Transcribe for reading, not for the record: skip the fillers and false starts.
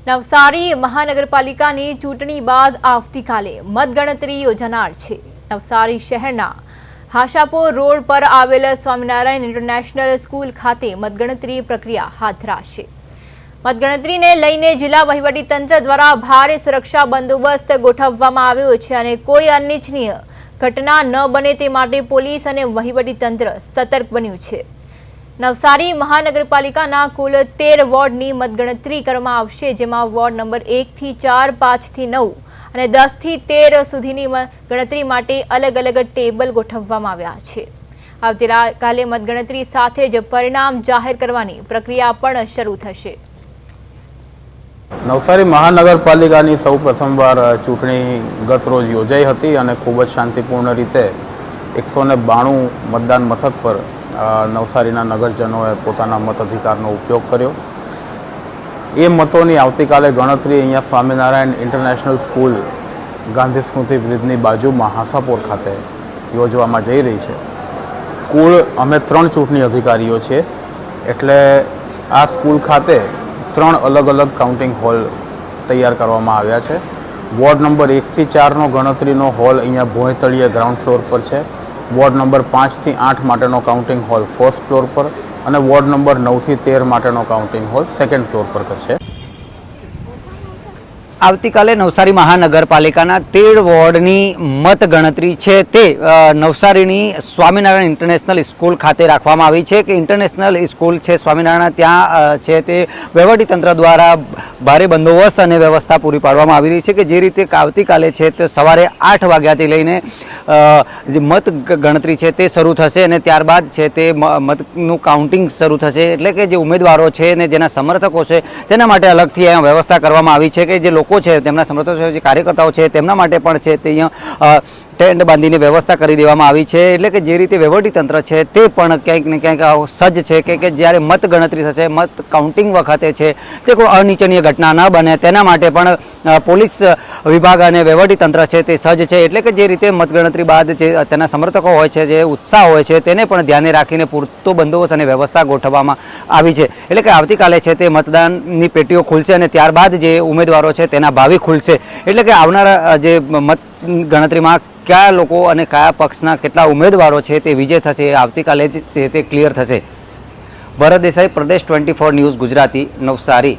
નવસારી મહાનગરપાલિકાની ચૂંટણી બાદ આવતીકાલે મતગણતરી યોજાનાર છે। નવસારી શહેરના હાશાપોર રોડ પર આવેલ સ્વામિનારાયણ ઇન્ટરનેશનલ સ્કૂલ ખાતે મતગણતરી પ્રક્રિયા હાથ ધરાશે। મતગણતરીને લઈને જિલ્લા વહીવટીતંત્ર દ્વારા ભારે સુરક્ષા બંદોબસ્ત ગોઠવવામાં આવ્યો છે અને કોઈ અનિચ્છનીય ઘટના ન બને તે માટે પોલીસ અને વહીવટીતંત્ર સતર્ક બન્યું છે। નવસારી મહાનગરપાલિકાના કુલ 13 વોર્ડની મતગણતરી કરવામાં આવશે, જેમાં વોર્ડ નંબર 1 થી 4, 5 થી 9 અને 10 થી 13 સુધીની ગણતરી માટે અલગ અલગ ટેબલ ગોઠવવામાં આવ્યા છે। આવતીકાલે મતગણતરી સાથે જ પરિણામ જાહેર કરવાની પ્રક્રિયા પણ શરૂ થશે। નવસારી મહાનગરપાલિકાની સૌ પ્રથમવાર ચૂંટણી ગત રોજ યોજાઈ હતી અને ખૂબ જ શાંતિપૂર્ણ રીતે 192 મતદાન મથક પર નવસારીના નગરજનોએ પોતાના મતાધિકારનો ઉપયોગ કર્યો। એ મતોની આવતીકાલે ગણતરી અહીંયા સ્વામિનારાયણ ઇન્ટરનેશનલ સ્કૂલ ગાંધી સ્મૃતિ બ્રિજની બાજુમાં હાસાપોર ખાતે યોજવામાં જઈ રહી છે। કુલ અમે 3 ચૂંટણી અધિકારીઓ છીએ, એટલે આ સ્કૂલ ખાતે 3 અલગ અલગ કાઉન્ટિંગ હોલ તૈયાર કરવામાં આવ્યા છે। વોર્ડ નંબર 1 થી 4નો ગણતરીનો હોલ અહીંયા ભોંયતળિયે ગ્રાઉન્ડ ફ્લોર પર છે। વોર્ડ નંબર 5 થી 8 માટેનો કાઉન્ટિંગ હોલ ફર્સ્ટ ફ્લોર પર અને વોર્ડ નંબર 9 થી 13 માટેનો કાઉન્ટિંગ હોલ સેકન્ડ ફ્લોર પર છે। આવતીકાલે નવસારી મહાનગરપાલિકાના 13 વોર્ડની મતગણતરી છે તે નવસારીની સ્વામિનારાયણ ઇન્ટરનેશનલ સ્કૂલ ખાતે રાખવામાં આવી છે। કે ઇન્ટરનેશનલ સ્કૂલ છે સ્વામિનારાયણ, ત્યાં છે તે વહીવટીતંત્ર દ્વારા ભારે બંદોબસ્ત અને વ્યવસ્થા પૂરી પાડવામાં આવી રહી છે। કે જે રીતે આવતીકાલે છે તે સવારે 8 વાગ્યાથી લઈને જે મત ગણતરી છે તે શરૂ થશે અને ત્યારબાદ છે તે મતનું કાઉન્ટિંગ શરૂ થશે। એટલે કે જે ઉમેદવારો છે અને જેના સમર્થકો છે તેના માટે અલગથી અહીંયા વ્યવસ્થા કરવામાં આવી છે। કે જે લોકો છે તેમના સમર્થકો છે, જે કાર્યકર્તાઓ છે તેમના માટે પણ છે તે અહીંયા ટેન્ટ બાંધીને વ્યવસ્થા કરી દેવામાં આવી છે। એટલે કે જે રીતે વહીવટીતંત્ર છે તે પણ ક્યાંક ને ક્યાંક સજ્જ છે કે જ્યારે મત ગણતરી થશે, મત કાઉન્ટિંગ વખતે છે તે કોઈ અનિચ્છનીય ઘટના ન બને તેના માટે પણ પોલીસ વિભાગ અને વહીવટીતંત્ર છે તે સજ્જ છે। એટલે કે જે રીતે મતગણતરી બાદ જે તેના સમર્થકો હોય છે, જે ઉત્સાહ હોય છે, તેને પણ ધ્યાને રાખીને પૂરતો બંદોબસ્ત અને વ્યવસ્થા ગોઠવવામાં આવી છે। એટલે કે આવતીકાલે છે તે મતદાનની પેટીઓ ખુલશે અને ત્યારબાદ જે ઉમેદવારો છે તેના ભાવિ ખુલશે। એટલે કે આવનારા જે મત ગણતરીમાં કયા લોકો અને કયા પક્ષના કેટલા ઉમેદવારો છે તે વિજય થશે આવતીકાલે જ તે ક્લિયર થશે। ભરત દેસાઈ, પ્રદેશ 24 ન્યૂઝ ગુજરાતી, નવસારી।